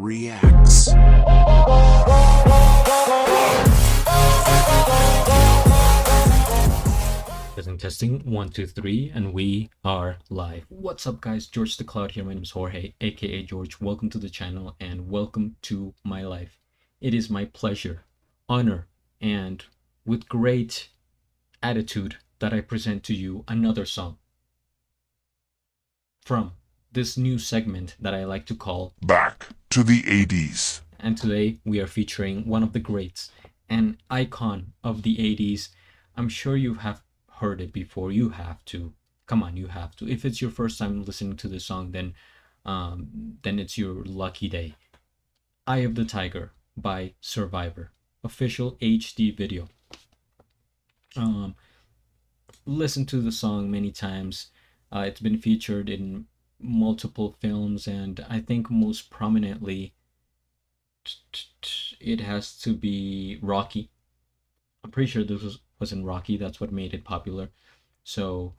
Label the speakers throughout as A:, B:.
A: reacts.
B: Testing 1 2 3, and we are live. What's up, guys? GeorgeTheCloud here. My name is Jorge, aka George. Welcome to the channel and welcome to my life. It is my pleasure, honor, and with great attitude that I present to you another song from this new segment that I like to call
A: Back to the 80s.
B: And today we are featuring one of the greats, an icon of the 80s. I'm sure you have heard it before. You have to. Come on, you have to. If it's your first time listening to this song, then it's your lucky day. Eye of the Tiger by Survivor, official HD video. Listen to the song many times. It's been featured in multiple films, and I think most prominently it has to be Rocky. I'm pretty sure this was in Rocky. That's what made it popular. So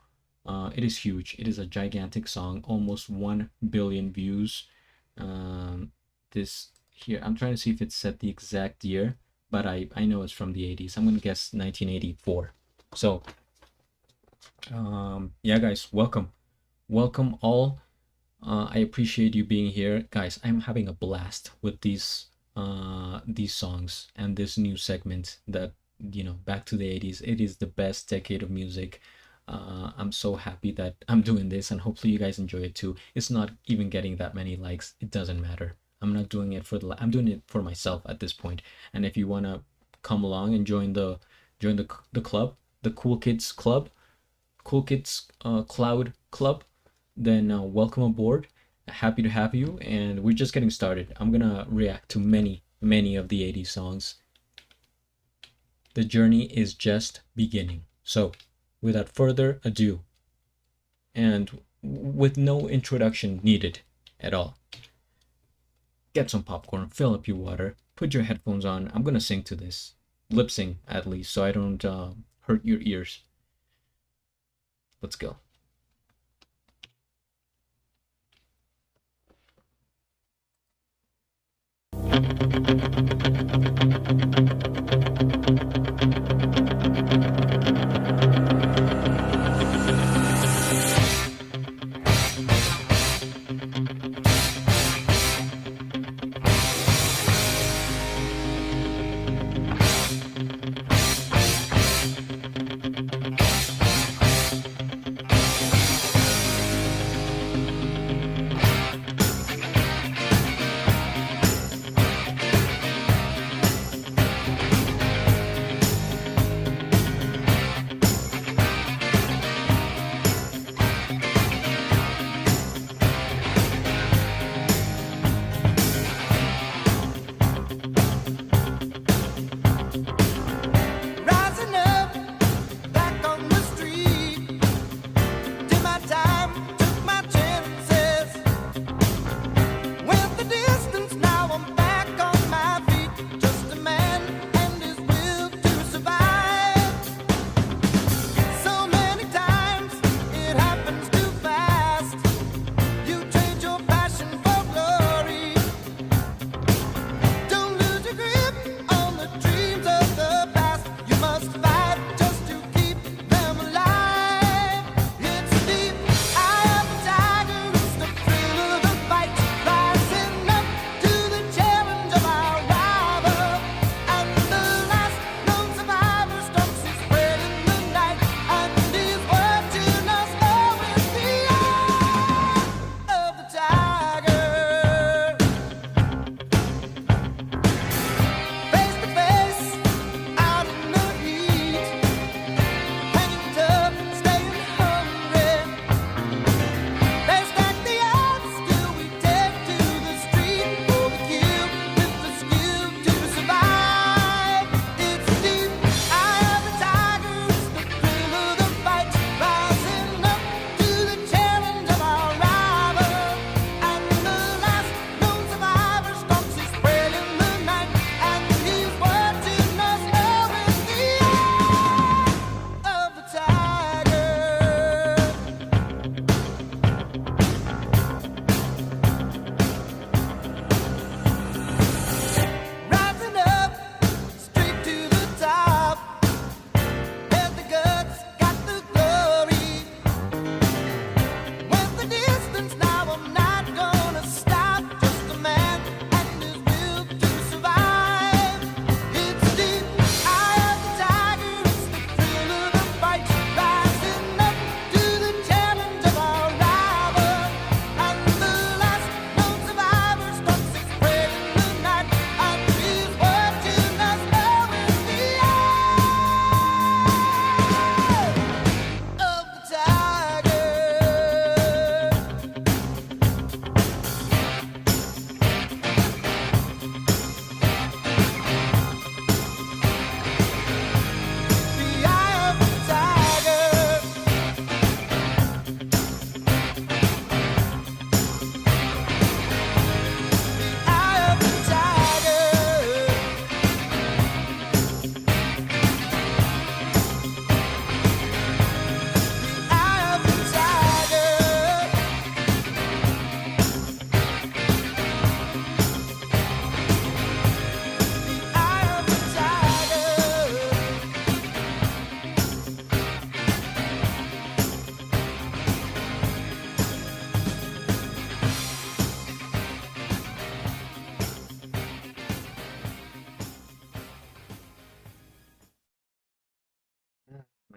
B: it is huge. It is a gigantic song, almost 1 billion views. This here, I'm trying to see if it said the exact year, but I know it's from the 80s. I'm gonna guess 1984. So yeah, guys, welcome all. I appreciate you being here, guys. I'm having a blast with these songs and this new segment that, you know, back to the 80s. It is the best decade of music. I'm so happy that I'm doing this, and hopefully you guys enjoy it too. It's not even getting that many likes. It doesn't matter. I'm not doing it for I'm doing it for myself at this point. And if you want to come along and join the club, the Cool Kids Club, Cool Kids Cloud Club, then welcome aboard. Happy to have you, and we're just getting started. I'm gonna react to many of the 80s songs. The journey is just beginning. So without further ado, and with no introduction needed at all, get some popcorn, fill up your water, put your headphones on. I'm gonna sing to this, lip sync at least, so I don't hurt your ears. Let's go.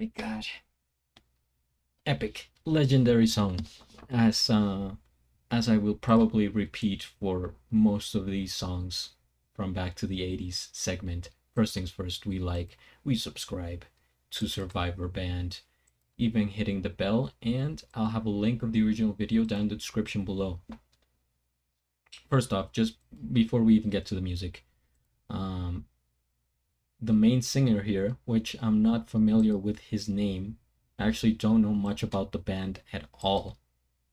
B: my god. Epic, legendary song, as I will probably repeat for most of these songs from Back to the 80s segment. First things first, we subscribe to Survivor Band, even hitting the bell, and I'll have a link of the original video down in the description below. First off, just before we even get to the music, the main singer here, which I'm not familiar with his name, I actually don't know much about the band at all.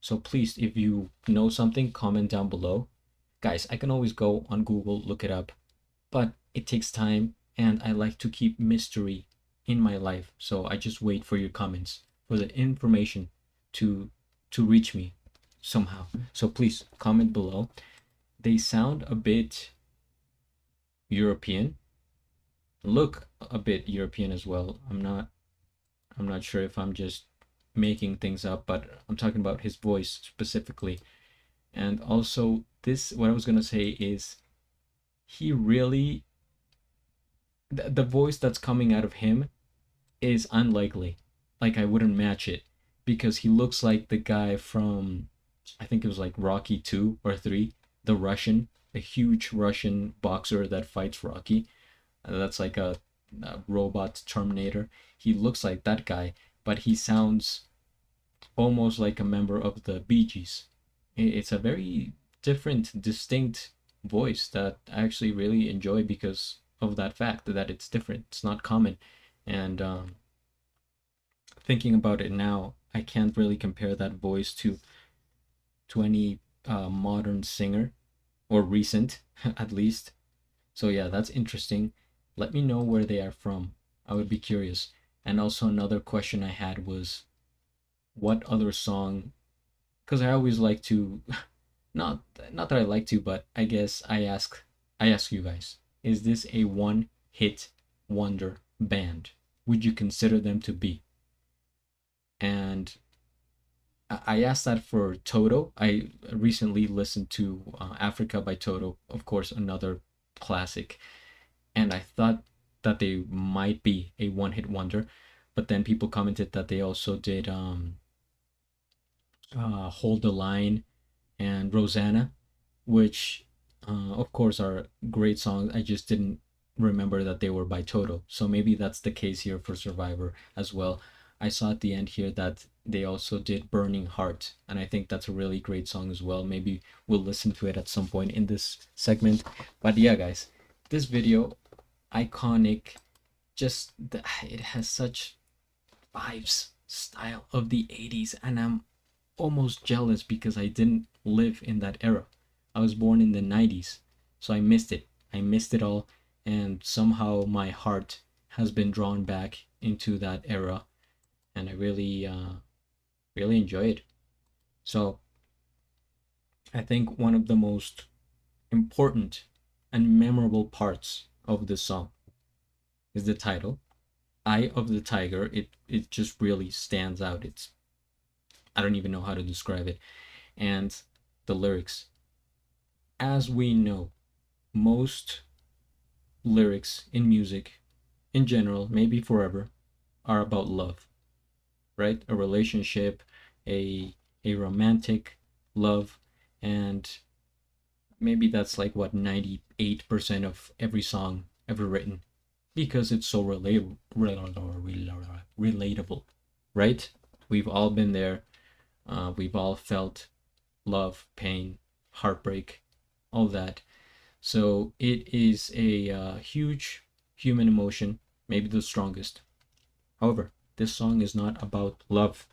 B: So please, if you know something, comment down below. Guys, I can always go on Google, look it up, but it takes time and I like to keep mystery in my life. So I just wait for your comments, for the information to reach me somehow. So please comment below. They sound a bit European, look a bit European as well. I'm not sure if I'm just making things up, but I'm talking about his voice specifically. And also this, what I was gonna say is he really, the voice that's coming out of him is unlikely. Like I wouldn't match it because he looks like the guy from, I think it was like Rocky 2 or 3, the Russian, the huge Russian boxer that fights Rocky. That's like a robot Terminator. He looks like that guy, but he sounds almost like a member of the Bee Gees. It's a very different, distinct voice that I actually really enjoy because of that fact that it's different. It's not common. And thinking about it now, I can't really compare that voice to any modern singer, or recent at least. So yeah, that's interesting. Let me know where they are from. I would be curious. And also another question I had was, what other song? Because I always like to, not that I like to, but I guess I ask you guys, is this a one hit wonder band? Would you consider them to be? And I asked that for Toto. I recently listened to Africa by Toto, of course, another classic, and I thought that they might be a one hit wonder, but then people commented that they also did Hold the Line and Rosanna, which of course are great songs. I just didn't remember that they were by Toto. So maybe that's the case here for Survivor as well. I saw at the end here that they also did Burning Heart, and I think that's a really great song as well. Maybe we'll listen to it at some point in this segment. But yeah, guys, this video, iconic, just it has such vibes, style of the 80s, and I'm almost jealous because I didn't live in that era. I was born in the 90s, so I missed it. I missed it all, and somehow my heart has been drawn back into that era, and I really really enjoy it. So I think one of the most important and memorable parts of this song is the title, Eye of the Tiger. It just really stands out. It's, I don't even know how to describe it. And the lyrics, as we know, most lyrics in music in general, maybe forever, are about love, right? A relationship, a romantic love, and maybe that's like what 98% of every song ever written, because it's so relatable, right? We've all been there. We've all felt love, pain, heartbreak, all that. So it is a huge human emotion, maybe the strongest. However, this song is not about love,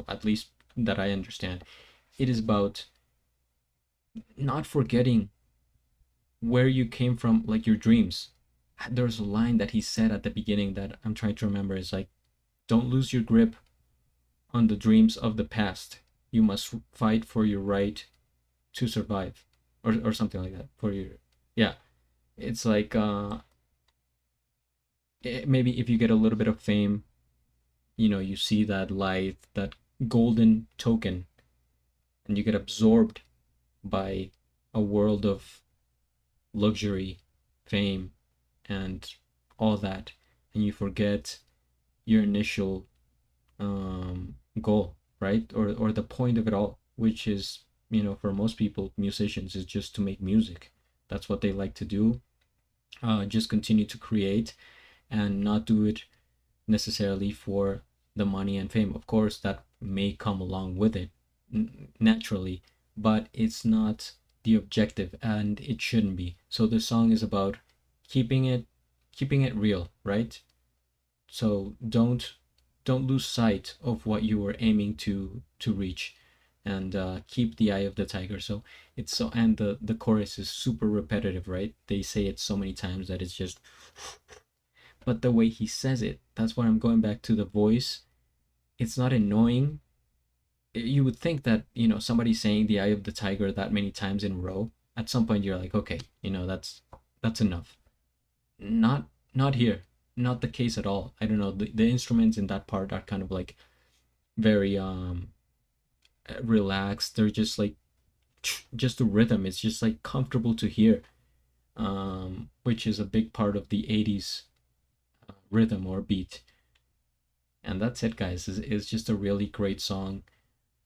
B: at least that I understand. It is about not forgetting where you came from, like your dreams. There's a line that he said at the beginning that I'm trying to remember. Is like, don't lose your grip on the dreams of the past. You must fight for your right to survive, or something like that. For your, yeah, it's like maybe if you get a little bit of fame, you see that light, that golden token, and you get absorbed by a world of luxury, fame, and all that, and you forget your initial goal, right? Or the point of it all, which is, for most people, musicians, is just to make music. That's what they like to do. Just continue to create and not do it necessarily for the money and fame. Of course, that may come along with it naturally, but it's not the objective, and it shouldn't be. So the song is about keeping it real, right? So don't lose sight of what you were aiming to reach, and keep the eye of the tiger. So it's so, and the chorus is super repetitive, right? They say it so many times that it's just, but the way he says it, that's why I'm going back to the voice. It's not annoying. You would think that, somebody saying the eye of the tiger that many times in a row, at some point you're like, okay, that's enough. Not here. Not the case at all. I don't know. The instruments in that part are kind of like very relaxed. They're just like, just the rhythm. It's just like comfortable to hear, which is a big part of the 80s rhythm or beat. And that's it, guys. It's just a really great song.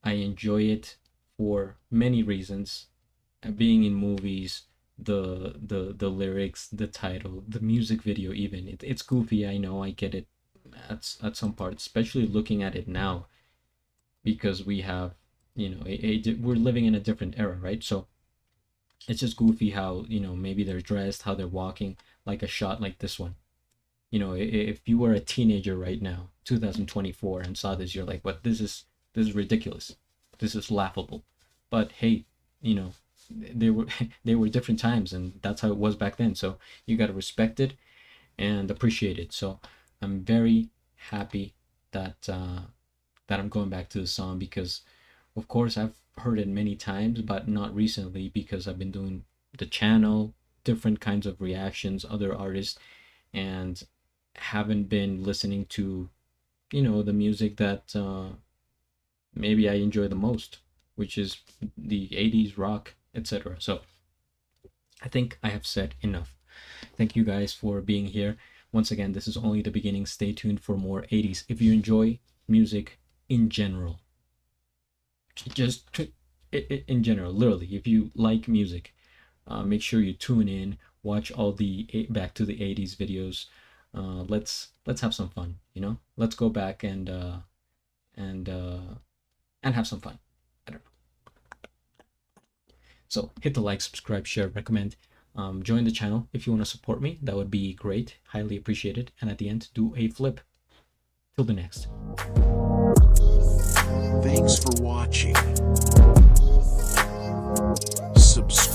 B: I enjoy it for many reasons. Being in movies, the lyrics, the title, the music video, even it's goofy. I know, I get it at some parts, especially looking at it now, because we have, we're living in a different era, right? So it's just goofy how, maybe they're dressed, how they're walking, like a shot like this one. If you were a teenager right now, 2024, and saw this, you're like, what? This is ridiculous. This is laughable. But hey, they were they were different times, and that's how it was back then. So you got to respect it and appreciate it. So I'm very happy that that I'm going back to the song, because of course I've heard it many times, but not recently, because I've been doing the channel, different kinds of reactions, other artists, and haven't been listening to, the music that maybe I enjoy the most, which is the 80s rock, etc. So I think I have said enough. Thank you guys for being here. Once again, this is only the beginning. Stay tuned for more 80s. If you enjoy music in general, just in general, literally, if you like music, make sure you tune in, watch all the back to the 80s videos. Let's have some fun, let's go back and have some fun. I don't know. So hit the like, subscribe, share, recommend. Join the channel if you want to support me. That would be great. Highly appreciated. And at the end, do a flip. Till the next.
A: Thanks for watching. Subscribe.